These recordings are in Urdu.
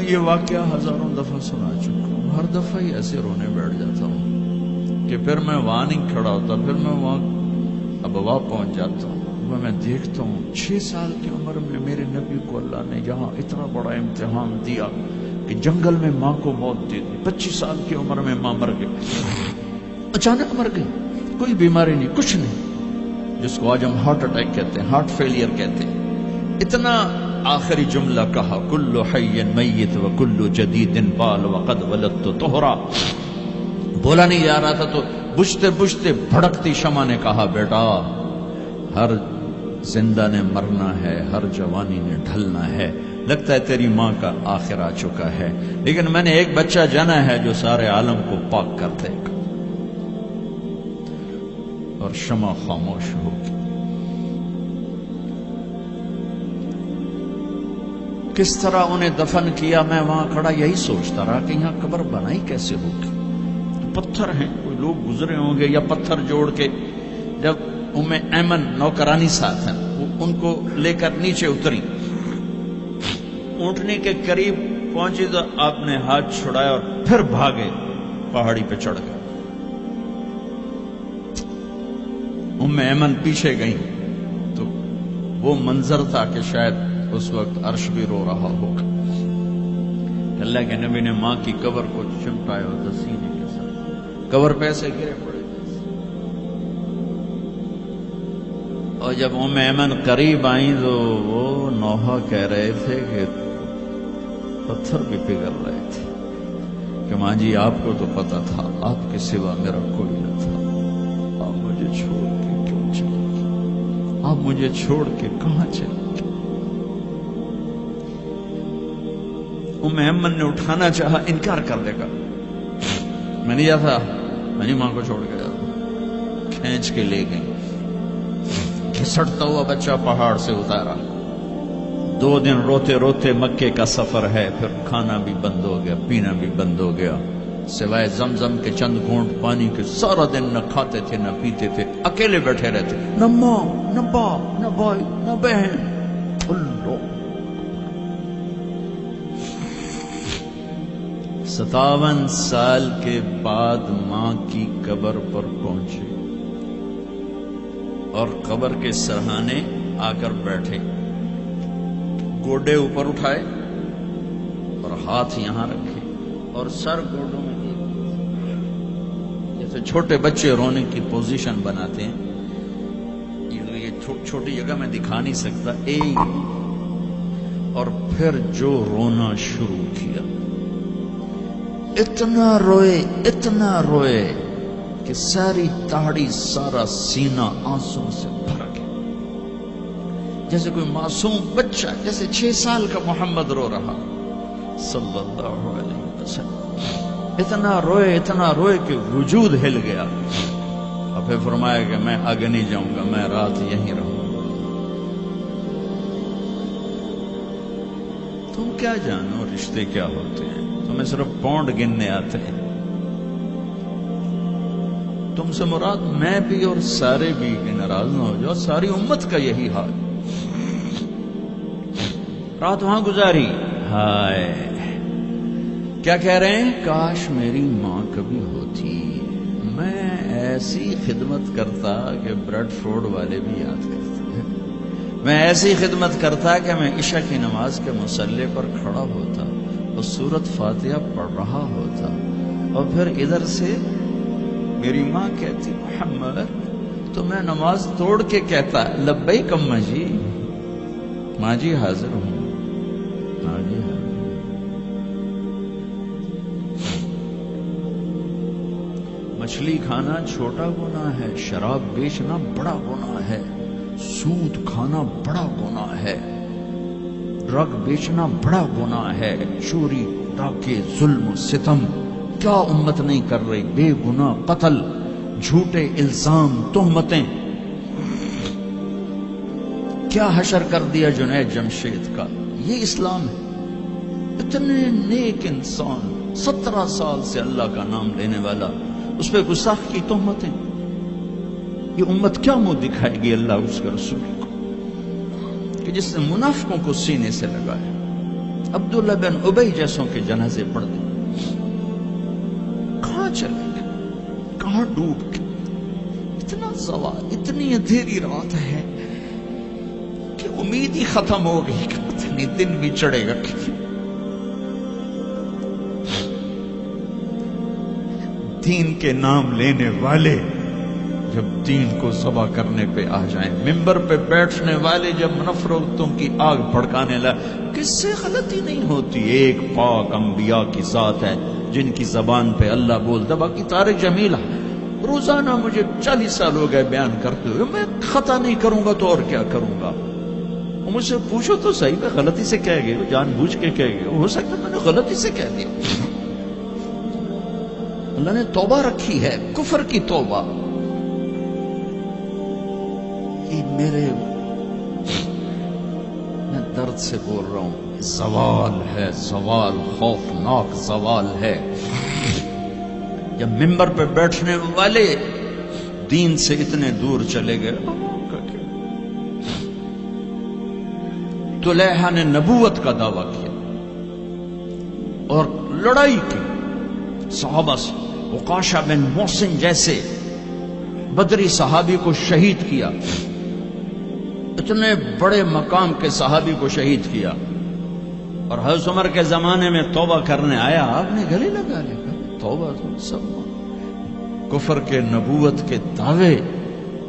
یہ واقعہ ہزاروں دفعہ سنا چکا ہوں، ہر دفعہ ہی ایسے رونے بیٹھ جاتا ہوں کہ پھر میں وہاں نہیں کھڑا ہوتا، پھر میں وہاں ابوا پہنچ جاتا ہوں، میں دیکھتا ہوں 6 سال کی عمر میں میرے نبی کو اللہ نے یہاں اتنا بڑا امتحان دیا کہ جنگل میں ماں کو موت دے دی، 25 سال کی عمر میں ماں مر گئی، اچانک مر گئی، کوئی بیماری نہیں، کچھ نہیں، جس کو آج ہم ہارٹ اٹیک کہتے ہیں، ہارٹ فیلئر کہتے ہیں۔ اتنا آخری جملہ کہا، کل حی میت و کل جدید بال وقد ولدت طہرا، بولا نہیں جا رہا تھا تو بجھتے بجھتے بھڑکتی شمع نے کہا، بیٹا ہر زندہ نے مرنا ہے، ہر جوانی نے ڈھلنا ہے، لگتا ہے تیری ماں کا آخر آ چکا ہے، لیکن میں نے ایک بچہ جنا ہے جو سارے عالم کو پاک کر دے گا۔ اور شمع خاموش ہو گئی۔ کس طرح انہیں دفن کیا، میں وہاں کھڑا یہی سوچتا رہا کہ یہاں قبر بنائی کیسے ہوگی، پتھر ہیں، کوئی لوگ گزرے ہوں گے یا پتھر جوڑ کے۔ جب ام ایمن نوکرانی ساتھ ہیں، وہ ان کو لے کر نیچے اتری، اونٹنے کے قریب پہنچی تو آپ نے ہاتھ چھڑایا اور پھر بھاگے، پہاڑی پہ چڑھ گئے۔ ام ایمن پیچھے گئیں تو وہ منظر تھا کہ شاید اس وقت عرش بھی رو رہا ہوگا۔ اللہ کے نبی نے ماں کی قبر کو چمٹایا ہوتا سینے کے ساتھ، قبر پہ سے گرے پڑے، اور جب ام ایمن قریب آئیں تو وہ نوحہ کہہ رہے تھے کہ پتھر بھی پگھل رہے تھے کہ ماں جی آپ کو تو پتا تھا آپ کے سوا میرا کوئی نہ تھا، آپ مجھے چھوڑ کے کیوں چلے گئے، آپ مجھے چھوڑ کے کہاں چلے گئے۔ ام ایمن نے اٹھانا چاہا، انکار کر دے گا، میں نہیں جاتا، میں نہیں ماں کو چھوڑ کے جاتا، کھینچ کے لے گئی، گھسٹتا ہوا بچہ پہاڑ سے اتارا۔ 2 دن روتے روتے مکے کا سفر ہے، پھر کھانا بھی بند ہو گیا، پینا بھی بند ہو گیا، سوائے زمزم کے چند گھونٹ پانی کے سارا دن نہ کھاتے تھے نہ پیتے تھے، اکیلے بیٹھے رہتے، نہ ماں نہ باپ نہ بھائی نہ بہن، اللہ۔ 57 سال کے بعد ماں کی قبر پر پہنچے اور قبر کے سرہانے آ کر بیٹھے، گوڈے اوپر اٹھائے اور ہاتھ یہاں رکھے اور سر گوڈوں میں دیے، جیسے چھوٹے بچے رونے کی پوزیشن بناتے ہیں، یہ چھوٹی جگہ میں دکھا نہیں سکتا، اور پھر جو رونا شروع کیا، اتنا روئے کہ ساری تاڑی سارا سینہ آنسوں سے بھر گیا، جیسے کوئی معصوم بچہ، جیسے 6 سال کا محمد رو رہا صلی اللہ علیہ وسلم، اتنا روئے کہ وجود ہل گیا، اور پھر فرمایا کہ میں آگے نہیں جاؤں گا، میں رات یہیں رہوں گا۔ تم کیا جانو رشتے کیا ہوتے ہیں، تمہیں صرف پونڈ گننے آتے ہیں، تم سے مراد میں بھی اور سارے بھی، کہ ناراض نہ ہو جاؤ، ساری امت کا یہی حال۔ رات وہاں گزاری، ہائے کیا کہہ رہے ہیں، کاش میری ماں کبھی ہوتی، میں ایسی خدمت کرتا کہ بریڈ فورڈ والے بھی یاد کرتے، میں ایسی خدمت کرتا کہ میں عشاء کی نماز کے مصلی پر کھڑا ہوتا اور سورۃ فاتحہ پڑھ رہا ہوتا، اور پھر ادھر سے میری ماں کہتی محمد، تو میں نماز توڑ کے کہتا لبیک اماں جی، ماں جی حاضر ہوں، ماں جی حاضر۔ مچھلی کھانا چھوٹا گناہ ہے، شراب بیچنا بڑا گناہ ہے، سود کھانا بڑا گناہ ہے، ڈرگ بیچنا بڑا گناہ ہے، چوری ڈاکے ظلم و ستم کیا امت نہیں کر رہی، بے گناہ قتل، جھوٹے الزام تہمتیں، کیا حشر کر دیا جنید جمشید کا، یہ اسلام ہے۔ اتنے نیک انسان، 17 سال سے اللہ کا نام لینے والا، اس پہ گستاخ کی تہمتیں، یہ امت کیا منہ دکھائے گی اللہ اس کے رسول کو، کہ جس نے منافقوں کو سینے سے لگایا۔ عبداللہ بن ابی جیسوں کے جنازے پڑھ دیں، کہاں چلے گئے، کہاں ڈوب گئے؟ اتنا زوال، اتنی اندھیری رات ہے کہ امید ہی ختم ہو گئی کہ پتہ نہیں دن بھی چڑھے گا۔ دین کے نام لینے والے جب دین کو ذبح کرنے پہ آ جائیں، ممبر پہ بیٹھنے والے جب نفرتوں کی آگ بھڑکانے لگے، کس سے غلطی نہیں ہوتی؟ ایک پاک انبیاء کی ذات ہے جن کی زبان پہ اللہ بولتا۔ باقی طارق جمیل روزانہ مجھے 40 سال ہو گئے بیان کرتے ہوئے، میں خطا نہیں کروں گا تو اور کیا کروں گا؟ مجھ سے پوچھو تو صحیح، میں غلطی سے کہہ گئے، جان بوجھ کے کہہ گئے، ہو سکتا ہے میں نے غلطی سے کہہ دیا۔ اللہ نے توبہ رکھی ہے، کفر کی توبہ۔ یہ میں درد سے بول رہا ہوں، زوال ہے، زوال خوفناک زوال ہے۔ جب ممبر پہ بیٹھنے والے دین سے اتنے دور چلے گئے، طلحہ نے نبوت کا دعویٰ کیا اور لڑائی کی صحابہ سے، عکاشہ بن محسن جیسے بدری صحابی کو شہید کیا، اتنے بڑے مقام کے صحابی کو شہید کیا، اور حضرت عمر کے زمانے میں توبہ کرنے آیا، آپ نے گلے لگا لیا توبہ تو سب کفر کے نبوت کے دعوے۔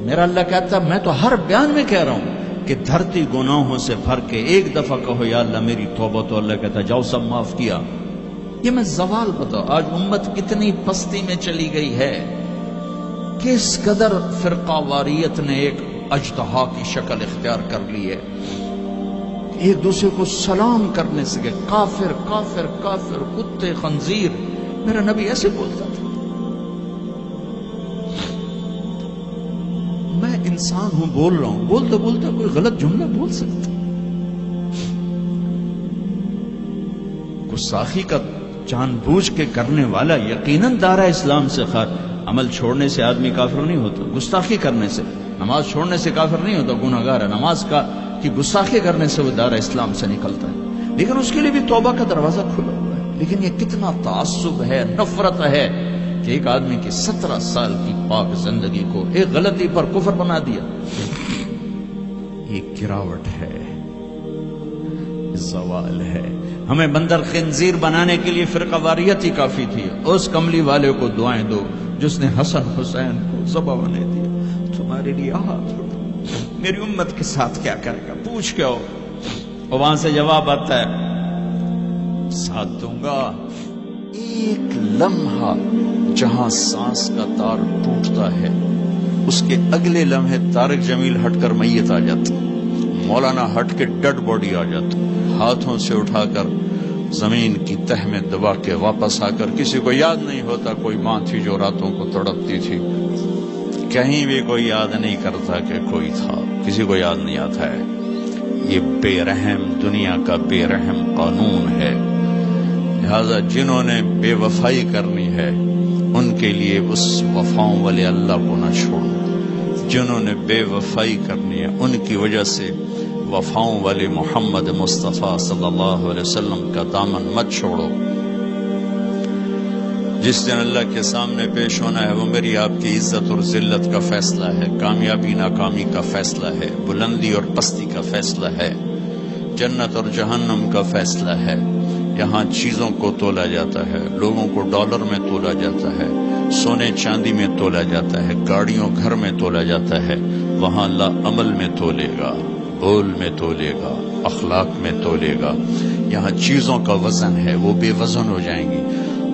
میرا اللہ کہتا میں تو ہر بیان میں کہہ رہا ہوں کہ دھرتی گناہوں سے بھر کے ایک دفعہ کہو یا اللہ میری توبہ، تو اللہ کہتا جاؤ سب معاف کیا۔ یہ میں زوال بتاؤ، آج امت کتنی پستی میں چلی گئی ہے، کس قدر فرقہ واریت نے ایک اجتہا کی شکل اختیار کر لی ہے، ایک دوسرے کو سلام کرنے سے کہ کافر کافر کافر، کتے خنزیر۔ میرا نبی ایسے بولتا تھا۔ میں انسان ہوں، بول رہا ہوں، بولتا بولتا کوئی غلط جملہ بول سکتا۔ گستاخی کا جان بوجھ کے کرنے والا یقیناً دارہ اسلام سے عمل چھوڑنے سے آدمی کافر نہیں ہوتا، گستاخی کرنے سے، نماز چھوڑنے سے کافر نہیں ہوتا، گناہگار ہے، نماز کی گستاخی کرنے سے وہ دارہ اسلام سے نکلتا ہے، لیکن اس کے لیے بھی توبہ کا دروازہ کھلا ہوا ہے۔ لیکن یہ کتنا تعصب ہے، نفرت ہے کہ ایک آدمی کی 17 سال کی پاک زندگی کو ایک غلطی پر کفر بنا دیا۔ یہ گراوٹ ہے، زوال ہے۔ ہمیں بندر خنزیر بنانے کے لیے فرقہ واریت ہی کافی تھی۔ اس کملی والے کو دعائیں دو جس نے حسن حسین کو ذبح بنا دیا، تمہارے لیے ہاتھ اٹھو، میری امت کے ساتھ کیا کرے گا، پوچھ کے آؤ۔ اور وہاں سے جواب آتا ہے ساتھ دوں گا۔ ایک لمحہ جہاں سانس کا تار ٹوٹتا ہے، اس کے اگلے لمحے طارق جمیل ہٹ کر میت آ جاتا، مولانا ہٹ کے ڈیڈ باڈی آ جاتا، ہاتھوں سے اٹھا کر زمین کی تہ میں دبا کے واپس آ کر کسی کو یاد نہیں ہوتا کوئی ماں تھی جو راتوں کو تڑپتی تھی، کہیں بھی کوئی یاد نہیں کرتا کہ کوئی تھا، کسی کو یاد نہیں آتا ہے۔ یہ بے رحم دنیا کا بے رحم قانون ہے، لہذا جنہوں نے بے وفائی کرنی ہے ان کے لیے اس وفاؤں والے اللہ کو نہ چھوڑو، جنہوں نے بے وفائی کرنی ہے ان کی وجہ سے وفاؤں والے محمد مصطفیٰ صلی اللہ علیہ وسلم کا دامن مت چھوڑو۔ جس دن اللہ کے سامنے پیش ہونا ہے وہ میری آپ کی عزت اور ذلت کا فیصلہ ہے، کامیابی ناکامی کا فیصلہ ہے، بلندی اور پستی کا فیصلہ ہے، جنت اور جہنم کا فیصلہ ہے۔ یہاں چیزوں کو تولا جاتا ہے، لوگوں کو ڈالر میں تولا جاتا ہے، سونے چاندی میں تولا جاتا ہے، گاڑیوں گھر میں تولا جاتا ہے۔ وہاں اللہ عمل میں تولے گا، بول میں تولے گا، اخلاق میں تولے گا۔ یہاں چیزوں کا وزن ہے، وہ بے وزن ہو جائیں گی۔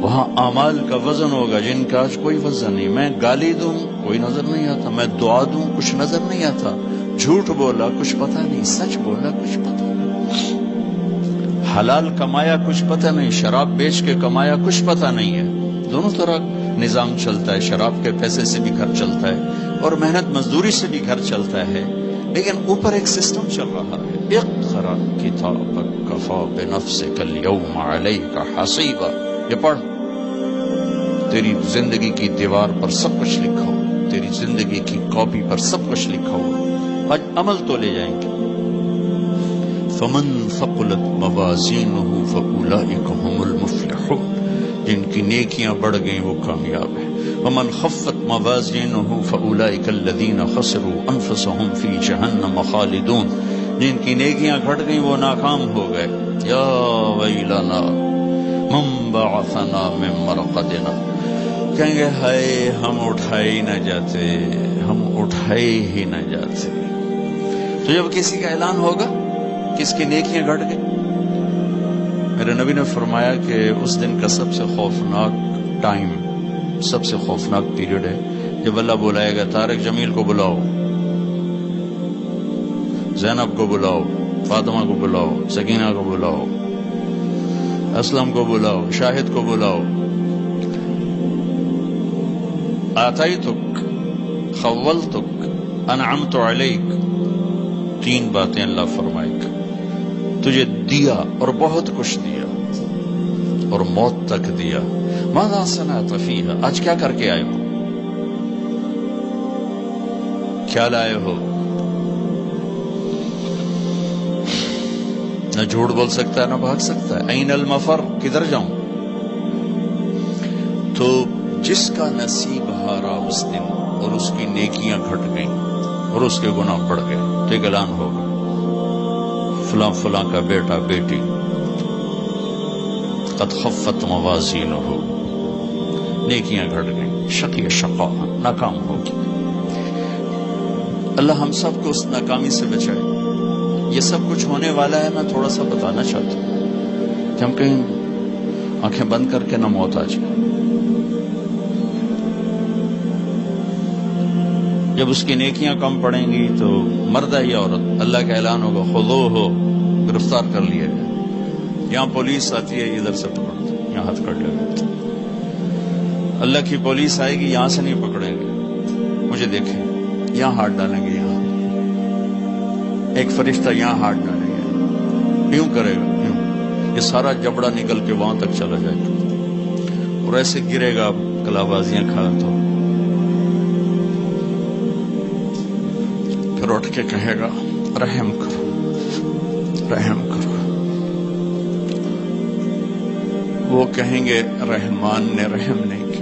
وہاں اعمال کا وزن ہوگا جن کا آج کوئی وزن نہیں۔ میں گالی دوں کوئی نظر نہیں آتا، میں دعا دوں کچھ نظر نہیں آتا، جھوٹ بولا کچھ پتہ نہیں، سچ بولا کچھ پتہ نہیں، حلال کمایا کچھ پتہ نہیں، شراب بیچ کے کمایا کچھ پتہ نہیں ہے۔ دونوں طرح نظام چلتا ہے، شراب کے پیسے سے بھی گھر چلتا ہے اور محنت مزدوری سے بھی گھر چلتا ہے، لیکن اوپر ایک سسٹم چل رہا ہے۔ اقرأ کتابک کفی بنفسک اليوم علیک حسیبا، یہ پڑھ، تیری زندگی کی دیوار پر سب کچھ لکھا ہو، تیری زندگی کی کاپی پر سب کچھ لکھا ہو، آج عمل تو لے جائیں گے۔ فمن ثقلت موازینہ فاولئک هم المفلحون، جن کی نیکیاں بڑھ گئیں وہ کامیاب ہیں۔ ومن خفت موازینہ فاولئک الذین خسروا انفسهم فی جہنم خالدون، جن کی نیکیاں گھٹ گئیں وہ ناکام ہو گئے۔ یا ویلنا من بعثنا من مرقدنا، کہیں گے ہائے ہم اٹھائے ہی نہ جاتے، ہم اٹھائے ہی نہ جاتے۔ تو جب کسی کا اعلان ہوگا کس کی نیکیاں گھٹ گئی، میرے نبی نے فرمایا کہ اس دن کا سب سے خوفناک ٹائم، سب سے خوفناک پیریڈ ہے جب اللہ بلائے گا طارق جمیل کو بلاؤ، زینب کو بلاؤ، فاطمہ کو بلاؤ، سکینہ کو بلاؤ، اسلم کو بلاؤ، شاہد کو بلاؤ، آتیتک، خولتک، انعمت علیک، تین باتیں اللہ فرمائے گا۔ تجھے دیا اور بہت کچھ دیا اور موت تک دیا۔ ماذا صنعت فیہا، آج کیا کر کے آئے ہو، کیا لائے ہو؟ نہ جھوٹ بول سکتا ہے نہ بھاگ سکتا ہے۔ این المفر، کدھر جاؤں؟ تو جس کا نصیب ہارا اس دن اور اس کی نیکیاں گھٹ گئیں اور اس کے گناہ بڑھ گئے تو ایک اعلان ہوگا، فلاں فلاں کا بیٹا بیٹی قد خفت موازینہ، نیکیاں گھٹ گئیں، شقی شقا، ناکام ہوگی۔ اللہ ہم سب کو اس ناکامی سے بچائے۔ یہ سب کچھ ہونے والا ہے، میں تھوڑا سا بتانا چاہتا ہوں کہ ہم کہیں آنکھیں بند کر کے نہ موت آ جائے۔ جب اس کی نیکیاں کم پڑیں گی تو مرد ہے یا عورت، اللہ کا اعلان ہوگا خذوہ، گرفتار کر لیا گیا۔ یہاں پولیس آتی ہے ادھر سے پکڑتے، یہاں ہاتھ کر لے۔ اللہ کی پولیس آئے گی، یہاں سے نہیں پکڑیں گے، مجھے دیکھیں، یہاں ہاتھ ڈالیں گے، یہاں ایک فرشتہ یہاں ہاتھ ڈالیں گے، یوں کرے گا، یوں، یہ سارا جبڑا نکل کے وہاں تک چلا جائے گا اور ایسے گرے گا کلابازیاں کھا تو پھر اٹھ کے کہے گا رحم کرو، رحم کرو۔ وہ کہیں گے رحمان نے رحم نہیں